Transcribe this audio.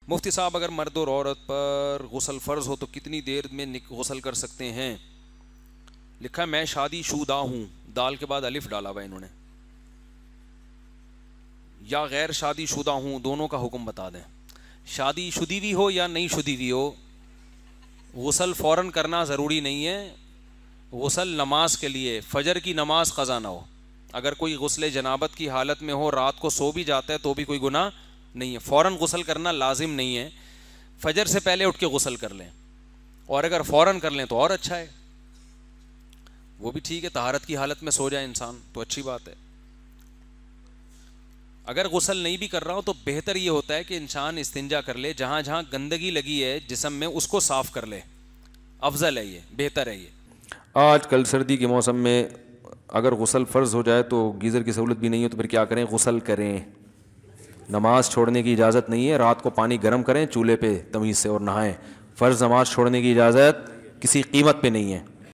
مفتی صاحب اگر مرد اور عورت پر غسل فرض ہو تو کتنی دیر میں غسل کر سکتے ہیں؟ لکھا ہے میں شادی شدہ ہوں، دال کے بعد الف ڈالا ہوا انہوں نے، یا غیر شادی شدہ ہوں، دونوں کا حکم بتا دیں۔ شادی شدی بھی ہو یا نہیں شدی بھی ہو، غسل فوراً کرنا ضروری نہیں ہے۔ غسل نماز کے لیے، فجر کی نماز قضا نہ ہو، اگر کوئی غسل جنابت کی حالت میں ہو، رات کو سو بھی جاتا ہے تو بھی کوئی گناہ نہیں ہے، فوراً غسل کرنا لازم نہیں ہے، فجر سے پہلے اٹھ کے غسل کر لیں، اور اگر فوراً کر لیں تو اور اچھا ہے، وہ بھی ٹھیک ہے، طہارت کی حالت میں سو جائے انسان تو اچھی بات ہے۔ اگر غسل نہیں بھی کر رہا ہو تو بہتر یہ ہوتا ہے کہ انسان استنجا کر لے، جہاں جہاں گندگی لگی ہے جسم میں اس کو صاف کر لے، افضل ہے، یہ بہتر ہے۔ یہ آج کل سردی کے موسم میں اگر غسل فرض ہو جائے تو گیزر کی سہولت بھی نہیں ہے تو پھر کیا کریں؟ غسل کریں، نماز چھوڑنے کی اجازت نہیں ہے، رات کو پانی گرم کریں چولہے پہ تمیز سے اور نہائیں، فرض نماز چھوڑنے کی اجازت کسی قیمت پہ نہیں ہے۔